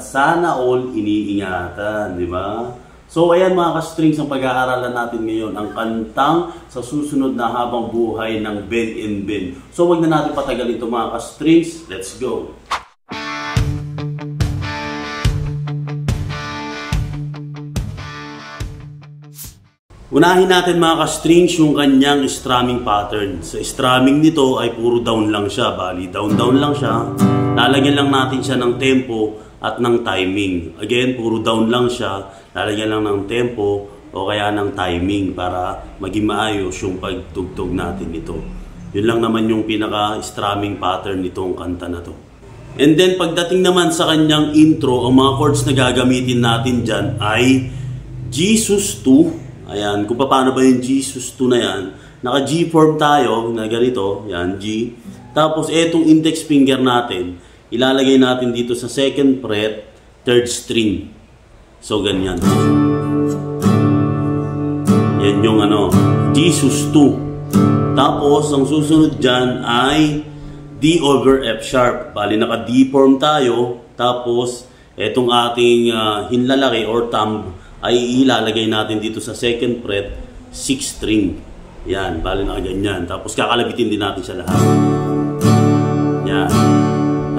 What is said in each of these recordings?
at sana all iniingatan, di ba? So ayan mga ka-strings ang pag-aaralan natin ngayon, ang kantang sa susunod na habang buhay ng Ben and Ben. So wag na natin patagalin ito mga ka-strings, let's go! Unahin natin mga ka-strings yung kanyang strumming pattern. Sa strumming nito ay puro down lang siya. Bali, down-down lang siya. Lalagyan lang natin siya ng tempo at ng timing. Again, puro down lang siya. Lalagyan lang ng tempo o kaya ng timing para maging maayos yung pagtugtog natin nito. Yun lang naman yung pinaka-strumming pattern nitong kanta na to. And then, pagdating naman sa kanyang intro, ang mga chords na gagamitin natin dyan ay Jesus 2. Ayan, kung paano ba yung Jesus 2 na yan. Naka-G form tayo, na ganito, yan, G. Tapos, etong index finger natin, ilalagay natin dito sa 2nd fret, 3rd string. So, ganyan. Yan yung Jesus 2. Tapos, ang susunod dyan ay D over F sharp. Bali, naka-D form tayo. Tapos, etong ating hinlalaki or thumb, ay ilalagay natin dito sa 2nd fret, 6th string. Yan, bali na ganyan. Tapos kakalabitin din natin siya lahat. Yan.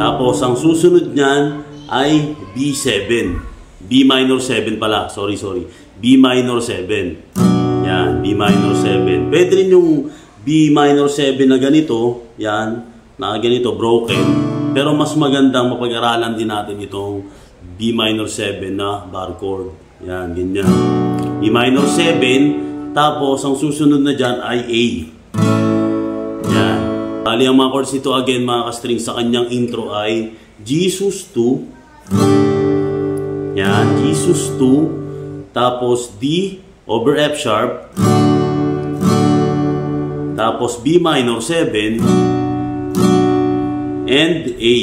Tapos ang susunod niyan ay B7. B minor 7 pala. Sorry. B minor 7. Yan, B minor 7. Pwede rin yung B minor 7 na ganito. Yan, na ganito, broken. Pero mas magandang mapag-aralan din natin itong B minor 7 na bar chord. Yan, ganyan. E minor 7, tapos ang susunod na dyan ay A. Yan. Bali ang mga chords nito again mga ka-strings sa kanyang intro ay Jesus 2. Yan, Jesus 2. Tapos D over F sharp. Tapos B minor 7. And A.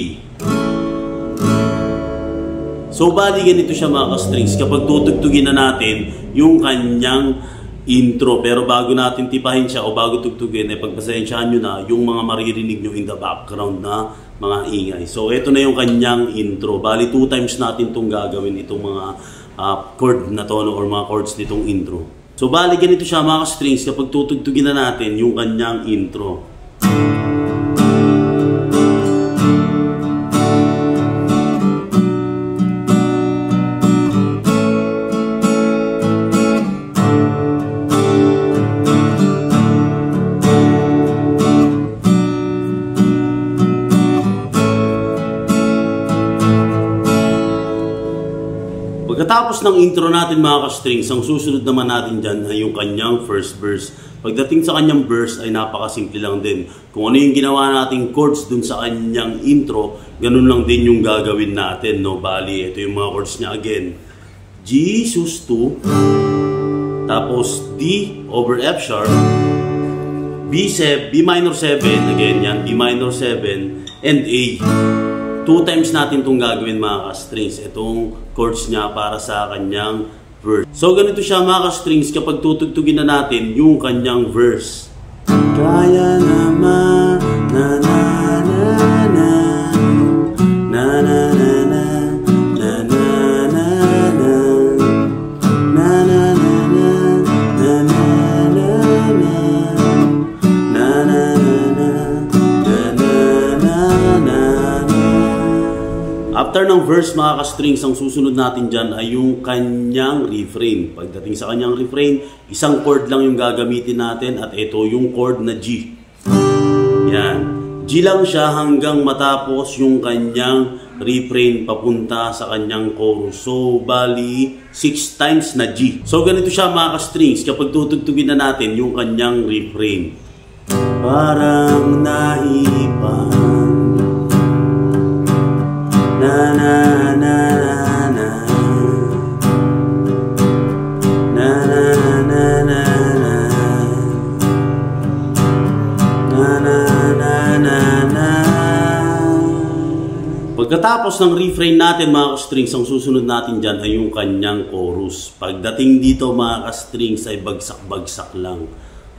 So, bali ganito siya mga ka-strings kapag tutugtugin na natin yung kanyang intro. Pero bago natin tipahin siya o bago tugtugin, ay pagpasensyahan nyo na yung mga maririnig nyo in the background na mga ingay. So, ito na yung kanyang intro. Bali, 2 times natin itong gagawin, itong mga chord na tono or mga chords nitong intro. So, bali ganito siya mga ka-strings kapag tutugtugin na natin yung kanyang intro. Pagkatapos ng intro natin mga ka-strings, ang susunod naman natin dyan ay yung kanyang first verse. Pagdating sa kanyang verse ay napakasimple lang din. Kung ano yung ginawa nating chords dun sa kanyang intro, ganun lang din yung gagawin natin. No? Bali, ito yung mga chords niya again. Jesus 2, tapos D over F sharp, B minor 7, again yan, B minor 7, and A. 2 times natin itong gagawin mga ka-strings. Itong chords niya para sa kanyang verse. So ganito siya mga ka-strings kapag tutugtugin na natin yung kanyang verse. Kaya naman na na na na na na na na na na na na na na After ng verse mga ka-strings, ang susunod natin dyan ay yung kanyang refrain. Pagdating sa kanyang refrain, isang chord lang yung gagamitin natin at ito yung chord na G. Yan. G lang siya hanggang matapos yung kanyang refrain papunta sa kanyang chorus. So, bali, 6 times na G. So, ganito siya mga ka-strings kapag tutugtugin na natin yung kanyang refrain. Parang naipan na na na na na na na na na na na na. Pagkatapos ng refrain natin mga ka-strings, ang susunod natin dyan ay yung kanyang chorus. Pagdating dito mga ka-strings ay bagsak-bagsak lang.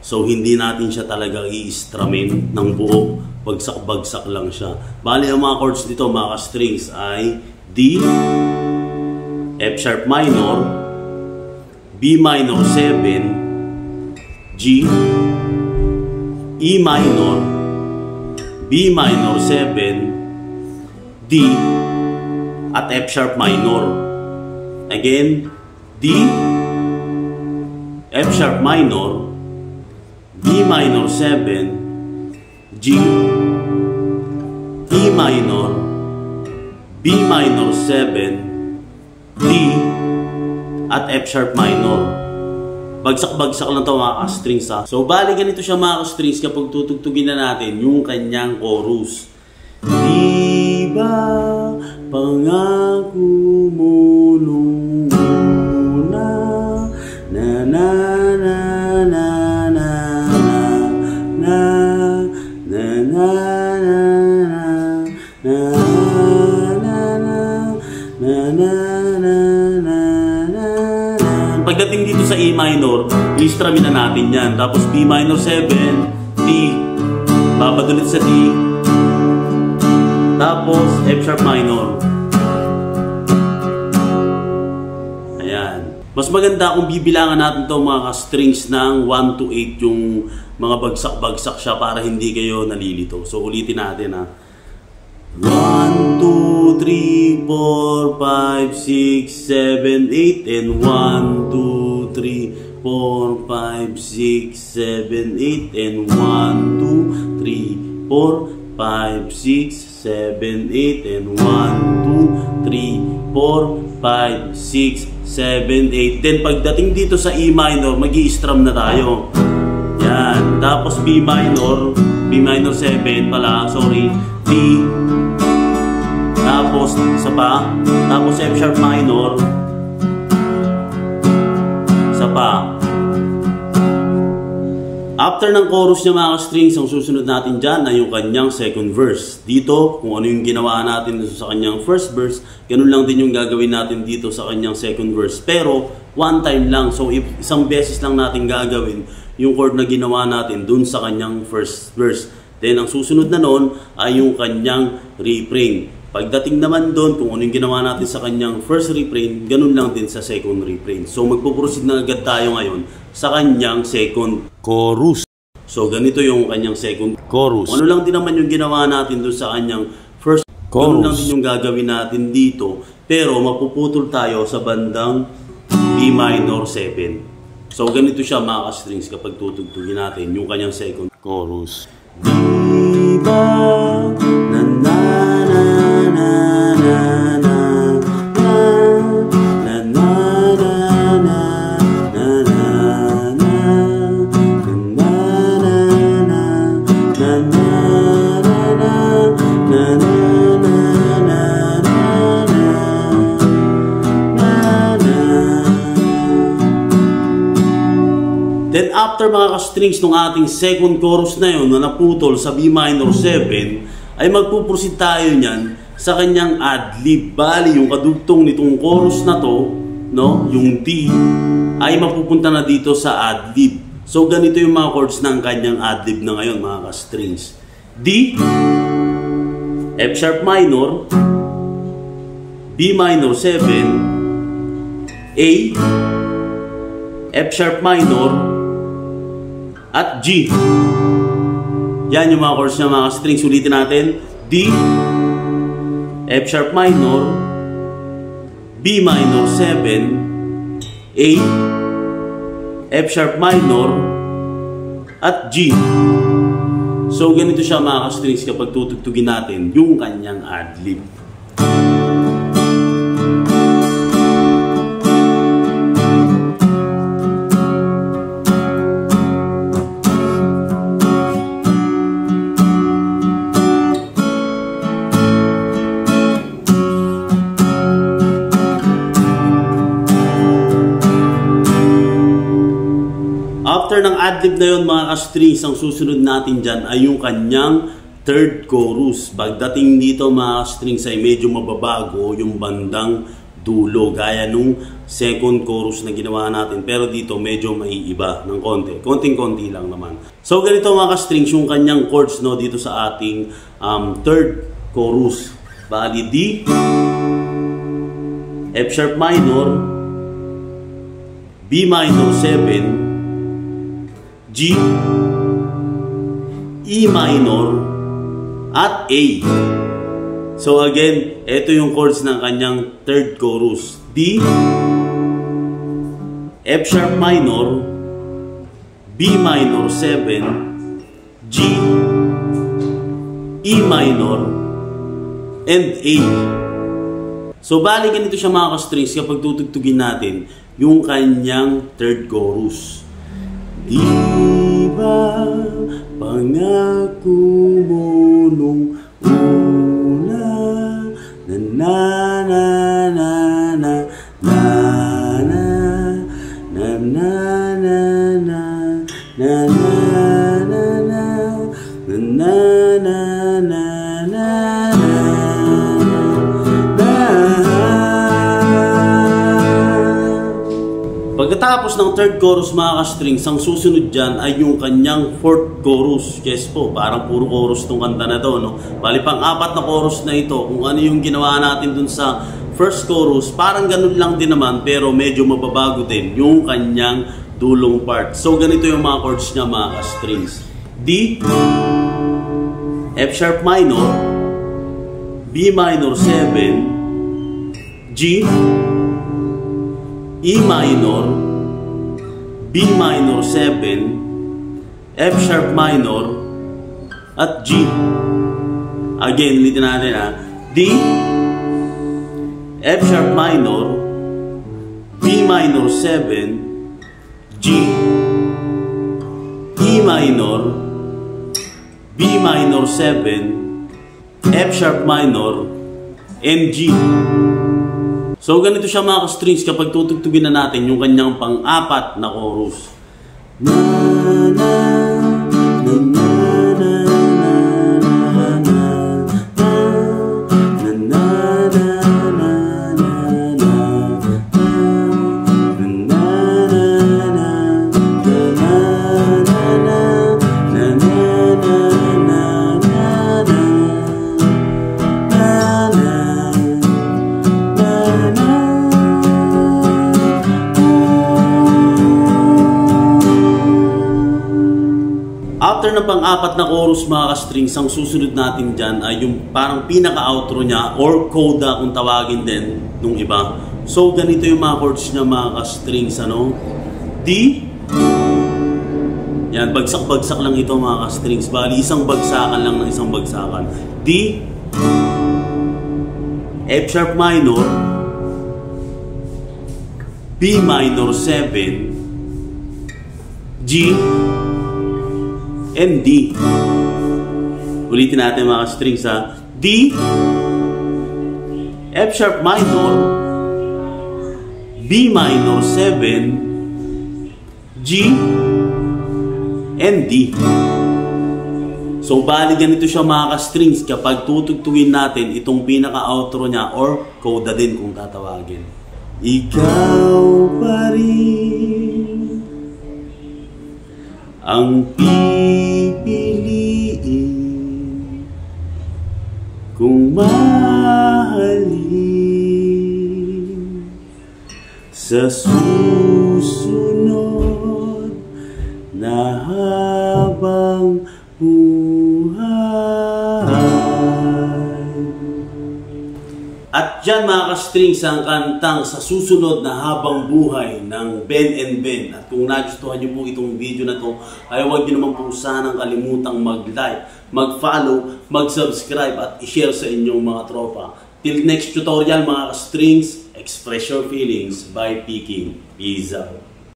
So hindi natin siya talaga i-strumin ng buo. Bagsak-bagsak lang siya. Bali ang mga chords dito mga ka-strings ay D, F sharp minor, B minor 7, G, E minor, B minor 7, D, at F sharp minor. Again, D, F sharp minor, B minor 7, G, E minor, B minor 7, D, at F sharp minor. Bagsak-bagsak lang ito mga ka-strings ha. So bali ganito siya mga ka-strings kapag tutugtugin na natin yung kanyang chorus. Di ba pangako mo nung una na na na na na na na na na pagdating dito sa E minor, i-strumming na natin yan. Tapos B minor 7, D, babadulit sa D, tapos F sharp minor. Ayan. Mas maganda kung bibilangan natin itong mga strings ng 1 to 8 yung mga bagsak-bagsak siya para hindi kayo nalilito. So ulitin natin ha. 1, 2, 3, 4, 5, 6, 7, 8 and 1, 2, 3, 4, 5, 6, 7, 8 and 1, 2, 3, 4, 5, 6, 7, 8 and 1, 2, 3, 4, 5, 6, 7, 8. Then pagdating dito sa E minor, mag-i-strum na tayo. Yan. Tapos B minor 7 pala, sorry, D, tapos isa pa, tapos F sharp minor, isa pa. After ng chorus niya mga strings, ang susunod natin dyan ay yung kanyang second verse. Dito, kung ano yung ginawa natin sa kanyang first verse, ganun lang din yung gagawin natin dito sa kanyang second verse. Pero, one time lang. So, isang beses lang natin gagawin yung chord na ginawa natin dun sa kanyang first verse. Then, ang susunod na nun ay yung kanyang refrain. Pagdating naman doon, kung ano yung ginawa natin sa kanyang first refrain, ganun lang din sa second refrain. So, magpuproceed na agad tayo ngayon sa kanyang second chorus. So, ganito yung kanyang second chorus. Ano lang din naman yung ginawa natin doon sa kanyang first chorus. Ganun lang din yung gagawin natin dito. Pero, mapuputol tayo sa bandang B minor 7. So, ganito siya mga ka-strings kapag tutugtugin natin yung kanyang second chorus. Diba na na Then after mga ka-strings ng ating second chorus na yun na naputol sa B minor 7, ay magpuproceed tayo niyan sa kanyang ad-lib. Bali, yung kadugtong nitong chorus na to, no, yung D, ay mapupunta na dito sa ad-lib. So ganito yung mga chords ng kanyang ad-lib na ngayon mga ka-strings. D, F sharp minor, B minor 7, A, F sharp minor, at G. Yan yung mga chords na mga strings. Ulitin natin. D, F sharp minor, B minor 7, A, F sharp minor, at G. So ganito siya mga strings kapag tutugtugin natin yung kanyang ad-lib. After ng adlib na yun mga ka-strings, ang susunod natin dyan ay yung kanyang third chorus. Pagdating dito mga ka-strings ay medyo mababago yung bandang dulo gaya nung second chorus na ginawa natin. Pero dito medyo maiiba ng konti. Konting-konti lang naman. So ganito mga ka-strings yung kanyang chords no, dito sa ating third chorus. Bali D, F sharp minor, B minor 7, G, E minor, at A. So again, ito yung chords ng kanyang third chorus. D, F sharp minor, B minor 7, G, E minor, and A. So bali ganito siya mga ka-strings kapag tutugtugin natin yung kanyang third chorus. Di ba pangako mo nung una na na na na na na na na na na na na na na. Pagkatapos ng third chorus mga ka-strings, ang susunod dyan ay yung kanyang fourth chorus. Yes po, parang puro chorus tong kanta na to, no? Bali pang apat na chorus na ito, kung ano yung ginawa natin dun sa first chorus, parang ganun lang din naman, pero medyo mababago din yung kanyang dulong part. So ganito yung mga chords niya mga ka-strings. D, F sharp minor, B minor 7, G, E minor, B minor 7, F sharp minor, at G. Again, ulitin natin ha. D, F sharp minor, B minor 7, G, E minor, B minor 7, F sharp minor, and G. So ganito siya mga ka-strings kapag tutugtugin na natin yung kanyang pang-apat na chorus. Na na na na na after ng pang-apat na chorus mga ka-strings, ang susunod natin dyan ay yung parang pinaka-outro niya or coda kung tawagin din nung iba. So ganito yung mga chords niya mga ka-strings, ano? D, yan, bagsak-bagsak lang ito mga ka-strings. Bali, isang bagsakan lang ng isang bagsakan. D, F sharp minor, B minor 7, G, and D. Ulitin natin mga strings ha. D, F sharp minor, B minor 7, G, and D. So bali ganito siya mga ka-strings kapag tutugtugin natin itong pinaka-outro niya or coda din kung tatawagin. Ikaw pa rin ang pipiliin kung mahalin sa susunod na habang buhay. At dyan mga ka-strings ang kantang Sa Susunod na Habang Buhay ng Ben and Ben. At kung nagustuhan nyo po itong video na to, ay huwag nyo naman po sanang kalimutang mag-like, mag-follow, mag-subscribe at i-share sa inyong mga tropa. Till next tutorial mga ka-strings, express your feelings by picking. Peace out.